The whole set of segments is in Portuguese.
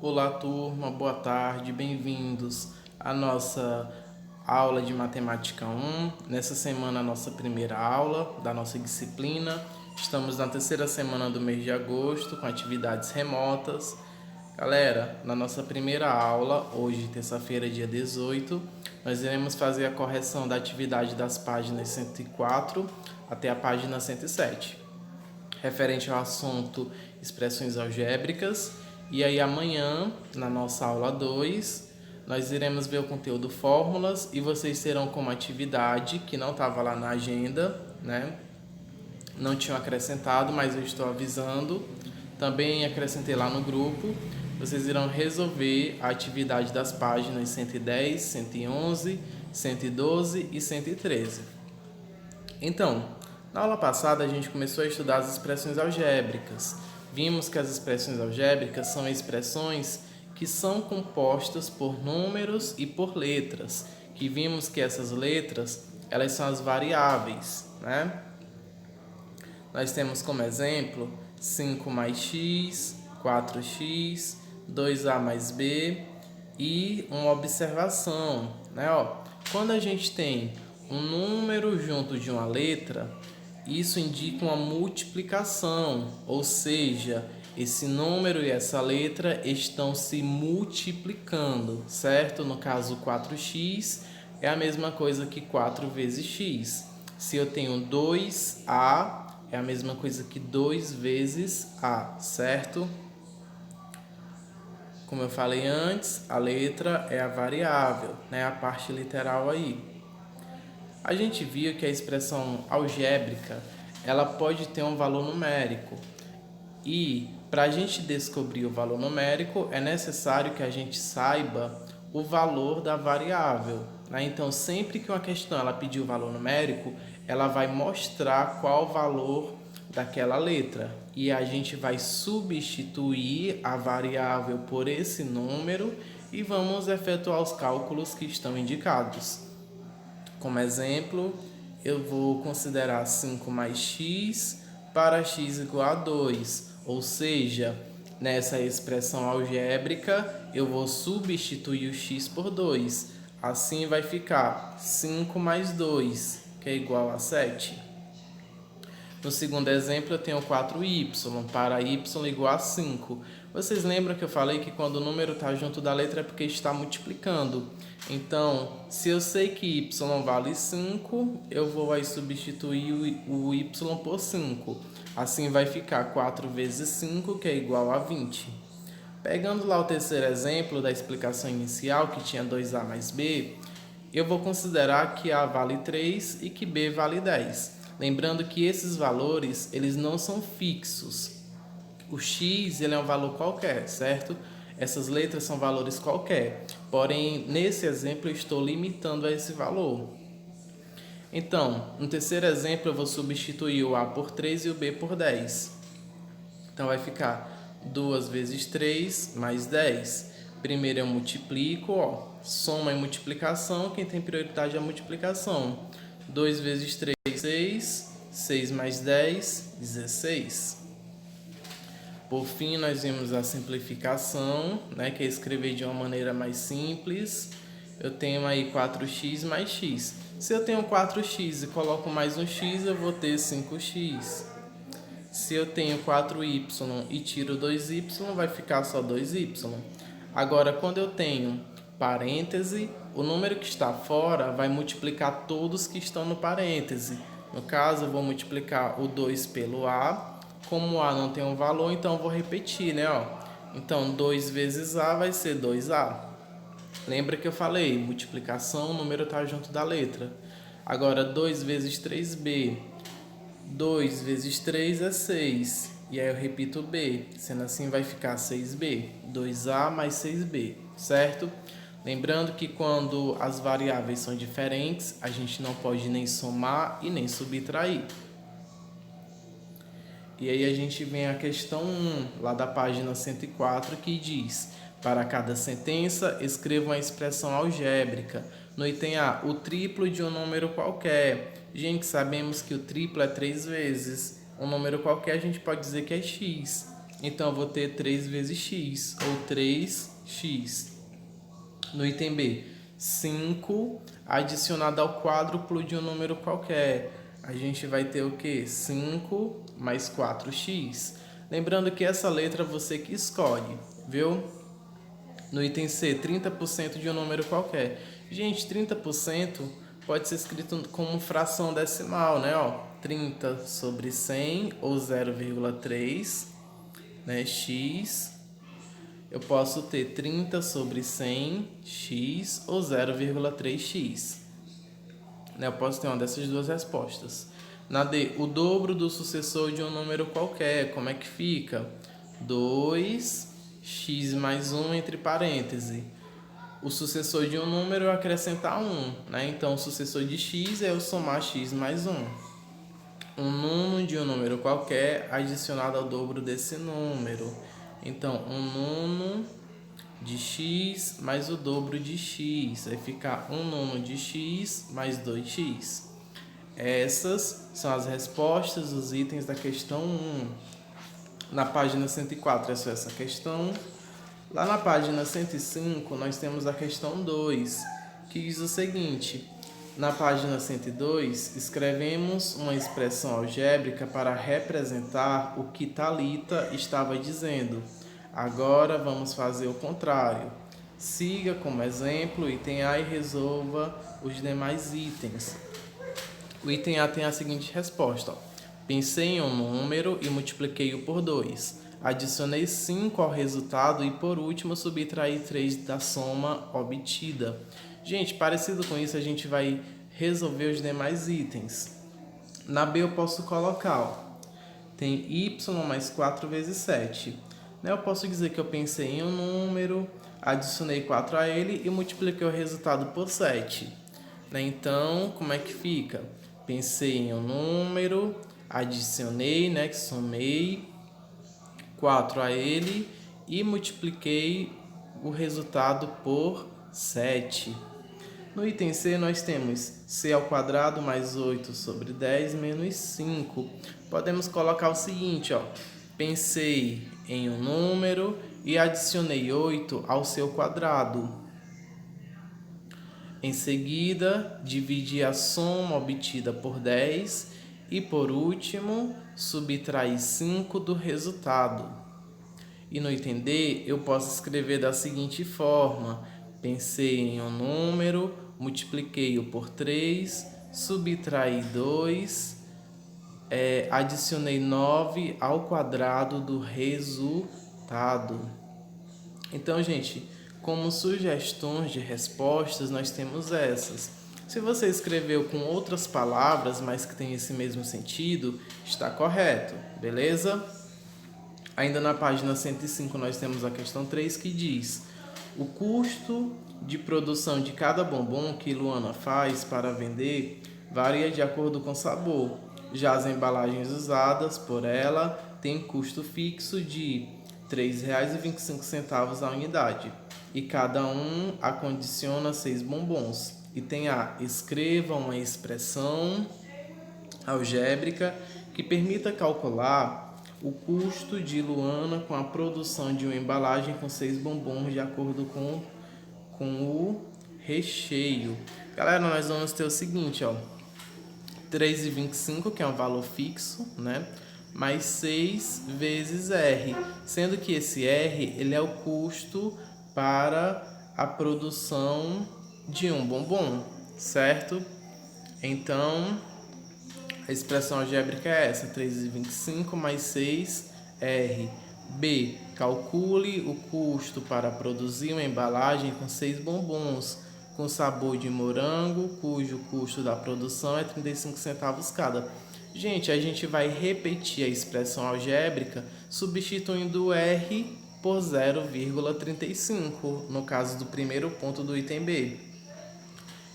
Olá, turma, boa tarde, bem-vindos à nossa aula de Matemática 1. Nessa semana, a nossa primeira aula da nossa disciplina. Estamos na terceira semana do mês de agosto, com atividades remotas. Galera, na nossa primeira aula, hoje, terça-feira, dia 18, nós iremos fazer a correção da atividade das páginas 104 até a página 107, referente ao assunto expressões algébricas. E aí amanhã, na nossa aula 2, nós iremos ver o conteúdo fórmulas e vocês terão como atividade, que não estava lá na agenda, né? Não tinham acrescentado, mas eu estou avisando. Também acrescentei lá no grupo. Vocês irão resolver a atividade das páginas 110, 111, 112 e 113. Então, na aula passada a gente começou a estudar as expressões algébricas. Vimos que as expressões algébricas são expressões que são compostas por números e por letras, que vimos que essas letras, elas são as variáveis, né? Nós temos como exemplo 5 mais x, 4x, 2a mais b e uma observação, né? Quando a gente tem um número junto de uma letra, isso indica uma multiplicação, ou seja, esse número e essa letra estão se multiplicando, certo? No caso, 4x é a mesma coisa que 4 vezes x. Se eu tenho 2a, é a mesma coisa que 2 vezes a, certo? Como eu falei antes, a letra é a variável, né? A parte literal aí. A gente viu que a expressão algébrica, ela pode ter um valor numérico. E para a gente descobrir o valor numérico, é necessário que a gente saiba o valor da variável, né? Então, sempre que uma questão ela pedir o valor numérico, ela vai mostrar qual o valor daquela letra. E a gente vai substituir a variável por esse número e vamos efetuar os cálculos que estão indicados. Como exemplo, eu vou considerar 5 mais x para x igual a 2, ou seja, nessa expressão algébrica eu vou substituir o x por 2. Assim vai ficar 5 mais 2, que é igual a 7. No segundo exemplo, eu tenho 4y para y igual a 5. Vocês lembram que eu falei que quando o número está junto da letra é porque está multiplicando. Então, se eu sei que y vale 5, eu vou aí substituir o y por 5. Assim vai ficar 4 vezes 5, que é igual a 20. Pegando lá o terceiro exemplo da explicação inicial, que tinha 2a mais b, eu vou considerar que a vale 3 e que b vale 10. Lembrando que esses valores, eles não são fixos. O x, ele é um valor qualquer, certo? Essas letras são valores qualquer. Porém, nesse exemplo, eu estou limitando a esse valor. Então, no terceiro exemplo, eu vou substituir o a por 3 e o b por 10. Então, vai ficar 2 vezes 3 mais 10. Primeiro eu multiplico, soma e multiplicação. Quem tem prioridade é a multiplicação. 2 vezes 3, 6. 6 mais 10, 16. Por fim, nós vimos a simplificação, né, que é escrever de uma maneira mais simples. Eu tenho aí 4x mais x. Se eu tenho 4x e coloco mais um x, eu vou ter 5x. Se eu tenho 4y e tiro 2y, vai ficar só 2y. Agora, quando eu tenho parêntese, o número que está fora vai multiplicar todos que estão no parêntese. No caso, eu vou multiplicar o 2 pelo a. Como a não tem um valor, então eu vou repetir, né? Então, 2 vezes a vai ser 2a. Lembra que eu falei, multiplicação, o número está junto da letra. Agora, 2 vezes 3b. 2 vezes 3 é 6. E aí eu repito b. Sendo assim, vai ficar 6b. 2a mais 6b, certo? Lembrando que quando as variáveis são diferentes, a gente não pode nem somar e nem subtrair. E aí a gente vem a questão 1, lá da página 104, que diz: para cada sentença, escreva uma expressão algébrica. No item A, o triplo de um número qualquer. Gente, sabemos que o triplo é 3 vezes. Um número qualquer a gente pode dizer que é x. Então, eu vou ter 3 vezes x, ou 3x. No item B, 5 adicionado ao quádruplo de um número qualquer. A gente vai ter o quê? 5 mais 4x. Lembrando que essa letra você que escolhe, viu? No item C, 30% de um número qualquer. Gente, 30% pode ser escrito como fração decimal, né? Ó, 30 sobre 100, ou 0,3, né? X. Eu posso ter 30 sobre 100x ou 0,3x. Eu posso ter uma dessas duas respostas. Na D, o dobro do sucessor de um número qualquer. Como é que fica? 2x mais 1 entre parênteses. O sucessor de um número é acrescentar 1. Né? Então, o sucessor de x é eu somar x mais 1. Um nono de um número qualquer adicionado ao dobro desse número. Então, um nono de x mais o dobro de x. Vai ficar um nono de x mais 2x. Essas são as respostas dos itens da questão 1. Na página 104 é só essa questão. Lá na página 105 nós temos a questão 2, que diz o seguinte. Na página 102, escrevemos uma expressão algébrica para representar o que Thalita estava dizendo. Agora vamos fazer o contrário. Siga como exemplo o item A e resolva os demais itens. O item A tem a seguinte resposta. Ó. Pensei em um número e multipliquei-o por 2. Adicionei 5 ao resultado e, por último, subtraí 3 da soma obtida. Gente, parecido com isso, a gente vai resolver os demais itens. Na B eu posso colocar, ó, tem y mais 4 vezes 7. Eu posso dizer que eu pensei em um número, adicionei 4 a ele e multipliquei o resultado por 7. Então, como é que fica? Pensei em um número, adicionei, que somei 4 a ele e multipliquei o resultado por 7. No item C, nós temos c ao quadrado mais 8 sobre 10 menos 5. Podemos colocar o seguinte, ó. Pensei em um número e adicionei 8 ao seu quadrado. Em seguida, dividi a soma obtida por 10 e, por último, subtraí 5 do resultado. E no item D, eu posso escrever da seguinte forma. Pensei em um número, multipliquei-o por 3, subtraí 2, adicionei 9 ao quadrado do resultado. Então, gente, como sugestões de respostas, nós temos essas. Se você escreveu com outras palavras, mas que tem esse mesmo sentido, está correto, beleza? Ainda na página 105, nós temos a questão 3, que diz: o custo de produção de cada bombom que Luana faz para vender varia de acordo com o sabor. Já as embalagens usadas por ela têm custo fixo de R$ 3,25 a unidade. E cada um acondiciona 6 bombons. Item A. Escreva uma expressão algébrica que permita calcular o custo de Luana com a produção de uma embalagem com 6 bombons de acordo com o recheio. Galera, nós vamos ter o seguinte, ó. 3,25, que é um valor fixo, né? Mais 6 vezes R, sendo que esse R ele é o custo para a produção de um bombom, certo? Então, a expressão algébrica é essa, 3,25 mais 6R. B. Calcule o custo para produzir uma embalagem com 6 bombons com sabor de morango, cujo custo da produção é 35 centavos cada. Gente, a gente vai repetir a expressão algébrica substituindo o R por 0,35, no caso do primeiro ponto do item B.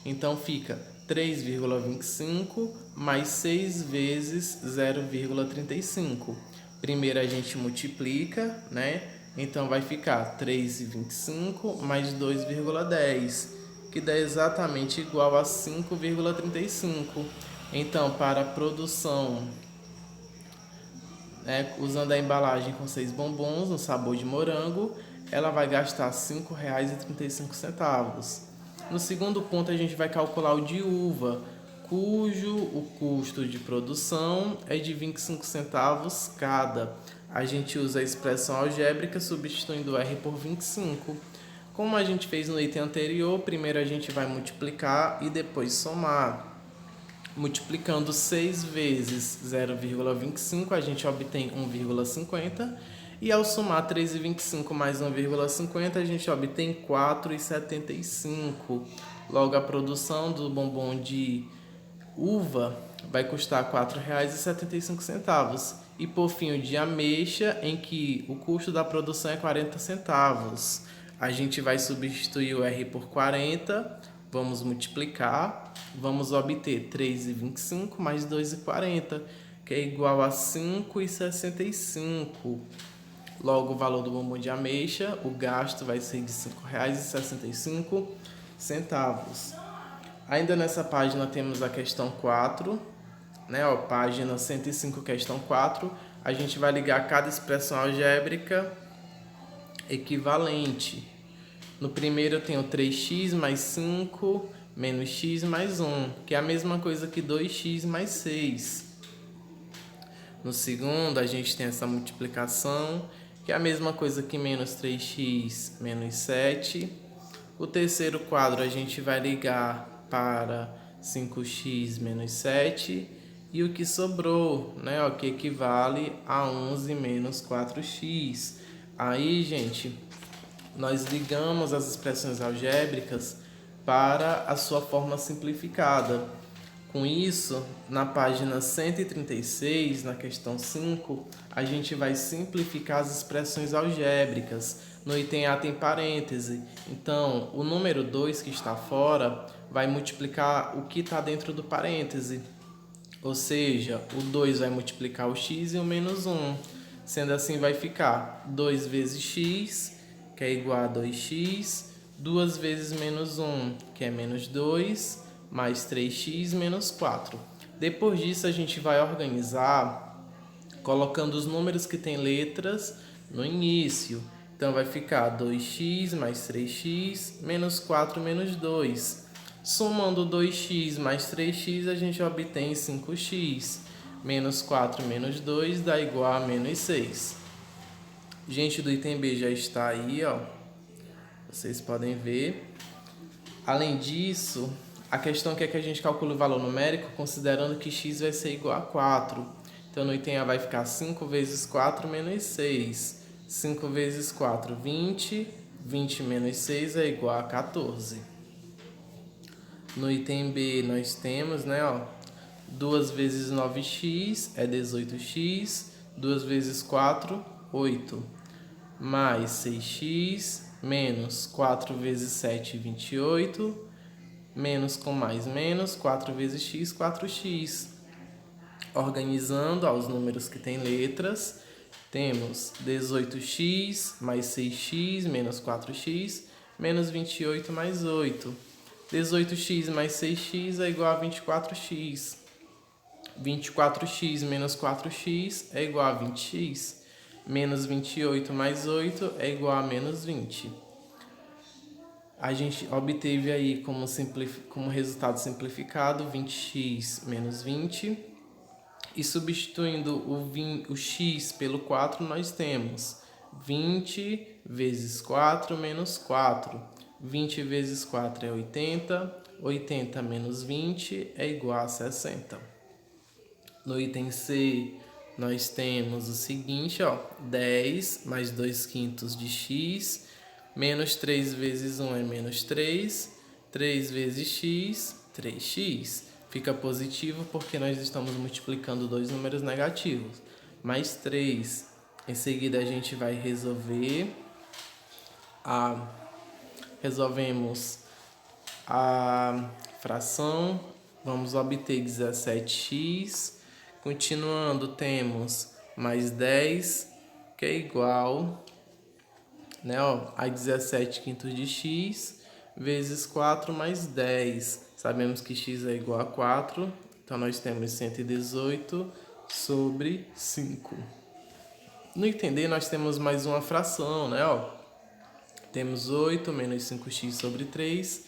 Então fica 3,25 mais 6 vezes 0,35. Primeiro a gente multiplica, né? Então vai ficar 3,25 mais 2,10, que dá exatamente igual a 5,35. Então, para a produção né, usando a embalagem com 6 bombons no sabor de morango, ela vai gastar R$ 5,35. No segundo ponto, a gente vai calcular o de uva, cujo o custo de produção é de 25 centavos cada. A gente usa a expressão algébrica substituindo o R por 25. Como a gente fez no item anterior, primeiro a gente vai multiplicar e depois somar. Multiplicando 6 vezes 0,25, a gente obtém 1,50. E ao somar 3,25 mais 1,50, a gente obtém 4,75. Logo, a produção do bombom de uva vai custar R$ 4,75. E por fim, o de ameixa, em que o custo da produção é 40 centavos. A gente vai substituir o R por 40, vamos multiplicar, vamos obter 3,25 mais 2,40, que é igual a 5,65. Logo, o valor do bombom de ameixa, o gasto vai ser de R$ 5,65. Ainda nessa página temos a questão 4, né? Página 105, questão 4. A gente vai ligar cada expressão algébrica equivalente. No primeiro eu tenho 3x mais 5 menos x mais 1, que é a mesma coisa que 2x mais 6. No segundo a gente tem essa multiplicação, que é a mesma coisa que menos 3x menos 7. O terceiro quadro a gente vai ligar para 5x menos 7. E o que sobrou, né, que equivale a 11 menos 4x. Aí, gente, nós ligamos as expressões algébricas para a sua forma simplificada. Com isso, na página 136, na questão 5, a gente vai simplificar as expressões algébricas. No item A tem parêntese, então o número 2 que está fora vai multiplicar o que está dentro do parêntese. Ou seja, o 2 vai multiplicar o x e o menos 1. Sendo assim, vai ficar 2 vezes x, que é igual a 2x, 2 vezes menos 1, que é menos 2, mais 3x menos 4. Depois disso, a gente vai organizar colocando os números que têm letras no início. Então, vai ficar 2x mais 3x menos 4 menos 2. Somando 2x mais 3x, a gente obtém 5x. Menos 4 menos 2 dá igual a menos 6. Gente, do item B já está aí, ó. Vocês podem ver. Além disso, a questão quer que a gente calcule o valor numérico considerando que x vai ser igual a 4. Então, no item A vai ficar 5 vezes 4 menos 6. 5 vezes 4, 20. 20 menos 6 é igual a 14. No item B nós temos, né, 2 vezes 9x é 18x, 2 vezes 4, 8, mais 6x, menos 4 vezes 7, 28, menos com mais menos, 4 vezes x, 4x. Organizando aos números que têm letras, temos 18x mais 6x menos 4x, menos 28 mais 8. 18x mais 6x é igual a 24x. 24x menos 4x é igual a 20x. Menos 28 mais 8 é igual a menos 20. A gente obteve aí como resultado simplificado 20x menos 20. E substituindo o x pelo 4, nós temos 20 vezes 4 menos 4. 20 vezes 4 é 80. 80 menos 20 é igual a 60. No item C, nós temos o seguinte, 10 mais 2 quintos de x, menos 3 vezes 1 é menos 3. 3 vezes x, 3x. Fica positivo porque nós estamos multiplicando dois números negativos. Mais 3. Em seguida, a gente vai resolvemos a fração. Vamos obter 17x. Continuando, temos mais 10, que é igual, né, a 17 quintos de x, vezes 4 mais 10. Sabemos que x é igual a 4, então nós temos 118 sobre 5. No item D nós temos mais uma fração, né? Ó, temos 8 menos 5x sobre 3.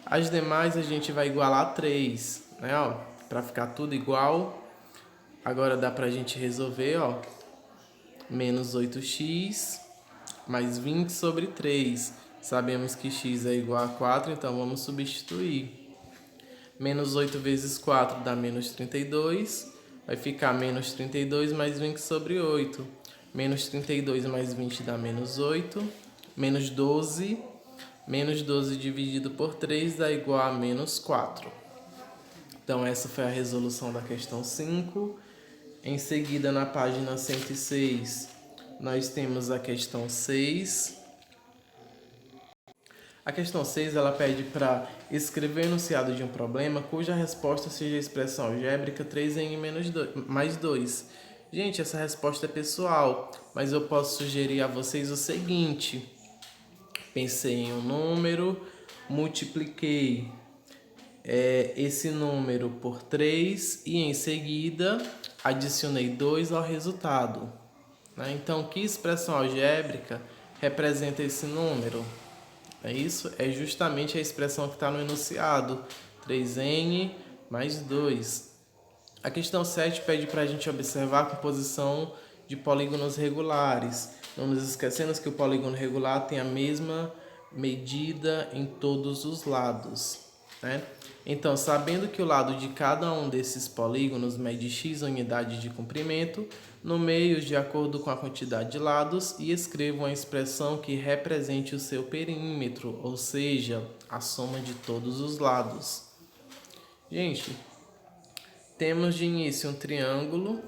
As demais a gente vai igualar a 3, né? Ó, para ficar tudo igual. Agora dá pra gente resolver, ó. Menos 8x mais 20 sobre 3. Sabemos que x é igual a 4, então vamos substituir. Menos 8 vezes 4 dá menos 32. Vai ficar menos 32 mais 20 sobre 8. Menos 32 mais 20 dá menos 8. Menos 12. Menos 12 dividido por 3 dá igual a menos 4. Então essa foi a resolução da questão 5. Em seguida, na página 106, nós temos a questão 6. A questão 6 ela pede para escrever o enunciado de um problema cuja resposta seja a expressão algébrica 3n mais 2. Gente, essa resposta é pessoal, mas eu posso sugerir a vocês o seguinte. Pensei em um número, multipliquei esse número por 3 e em seguida adicionei 2 ao resultado. Então, que expressão algébrica representa esse número? É isso? É justamente a expressão que está no enunciado, 3n mais 2. A questão 7 pede para a gente observar a composição de polígonos regulares. Não nos esquecendo que o polígono regular tem a mesma medida em todos os lados, né? Então, sabendo que o lado de cada um desses polígonos mede x unidade de comprimento, nomeie-os de acordo com a quantidade de lados e escreva uma expressão que represente o seu perímetro, ou seja, a soma de todos os lados. Gente, temos de início um triângulo,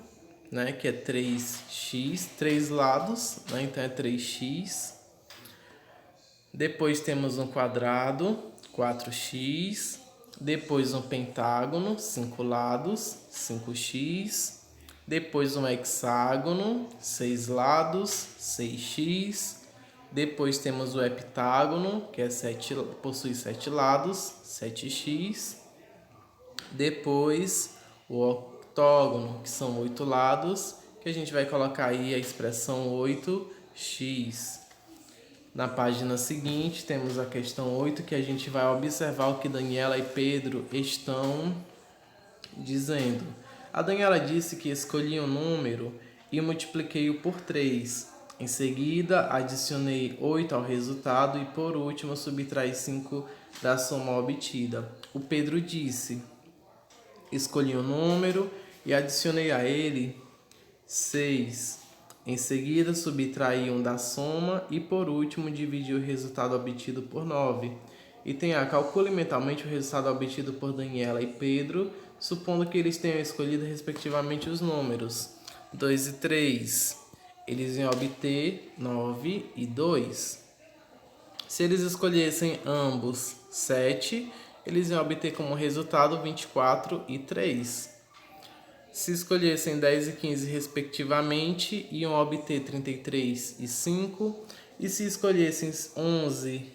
né, que é 3x, 3 lados, né, então é 3x. Depois temos um quadrado, 4x. Depois um pentágono, 5 lados, 5x. Depois um hexágono, 6 lados, 6x. Depois temos o heptágono, que é possui 7 lados, 7x. Depois o octógono, que são 8 lados, que a gente vai colocar aí a expressão 8x. Na página seguinte, temos a questão 8, que a gente vai observar o que Daniela e Pedro estão dizendo. A Daniela disse que escolhi um número e multipliquei-o por 3. Em seguida, adicionei 8 ao resultado e, por último, subtraí 5 da soma obtida. O Pedro disse: escolhi um número e adicionei a ele 6. Em seguida, subtraí 1 da soma e, por último, dividi o resultado obtido por 9. Item A. Calcule mentalmente o resultado obtido por Daniela e Pedro, supondo que eles tenham escolhido respectivamente os números 2 e 3. Eles iam obter 9 e 2. Se eles escolhessem ambos 7, eles iam obter como resultado 24 e 3. Se escolhessem 10 e 15 respectivamente, iam obter 33 e 5. E se escolhessem 11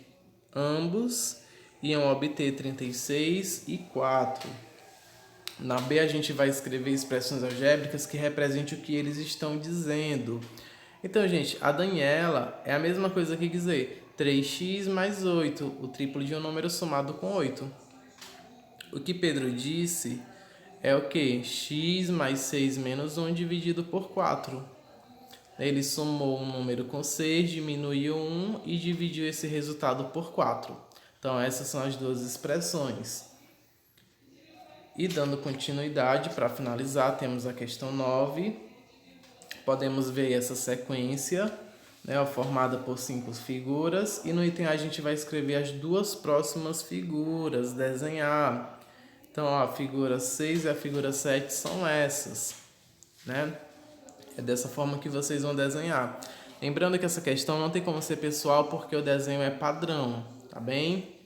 ambos, iam obter 36 e 4. Na B a gente vai escrever expressões algébricas que representem o que eles estão dizendo. Então, gente, a Daniela é a mesma coisa que dizer 3x mais 8, o triplo de um número somado com 8. O que Pedro disse é o que? X mais 6 menos 1 dividido por 4. Ele somou um número com 6, diminuiu 1 e dividiu esse resultado por 4. Então, essas são as duas expressões. E dando continuidade, para finalizar, temos a questão 9. Podemos ver essa sequência, né, formada por 5 figuras. E no item A a gente vai escrever as duas próximas figuras, desenhar. Então, ó, a figura 6 e a figura 7 são essas, né? É dessa forma que vocês vão desenhar. Lembrando que essa questão não tem como ser pessoal porque o desenho é padrão, tá bem?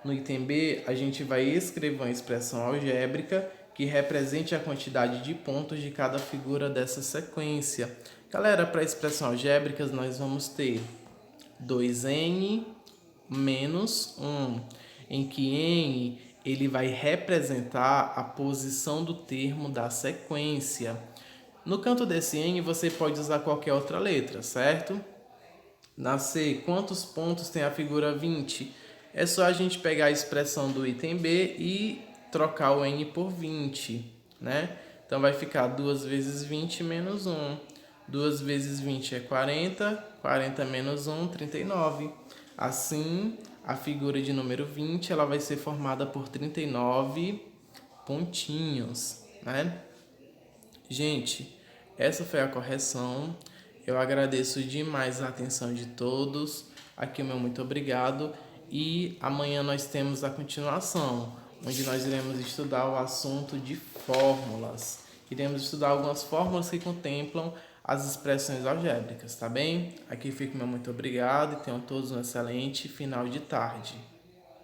No item B, a gente vai escrever uma expressão algébrica que represente a quantidade de pontos de cada figura dessa sequência. Galera, para expressão algébrica, nós vamos ter 2n menos 1, em que n ele vai representar a posição do termo da sequência. No canto desse N, você pode usar qualquer outra letra, certo? Na C, quantos pontos tem a figura 20? É só a gente pegar a expressão do item B e trocar o N por 20, né? Então vai ficar 2 vezes 20 menos 1. 2 vezes 20 é 40, 40 menos 1, 39. Assim, a figura de número 20 ela vai ser formada por 39 pontinhos, né? Gente, essa foi a correção. Eu agradeço demais a atenção de todos. Aqui o meu muito obrigado. E amanhã nós temos a continuação, onde nós iremos estudar o assunto de fórmulas. Iremos estudar algumas fórmulas que contemplam as expressões algébricas, tá bem? Aqui fica o meu muito obrigado e tenham todos um excelente final de tarde.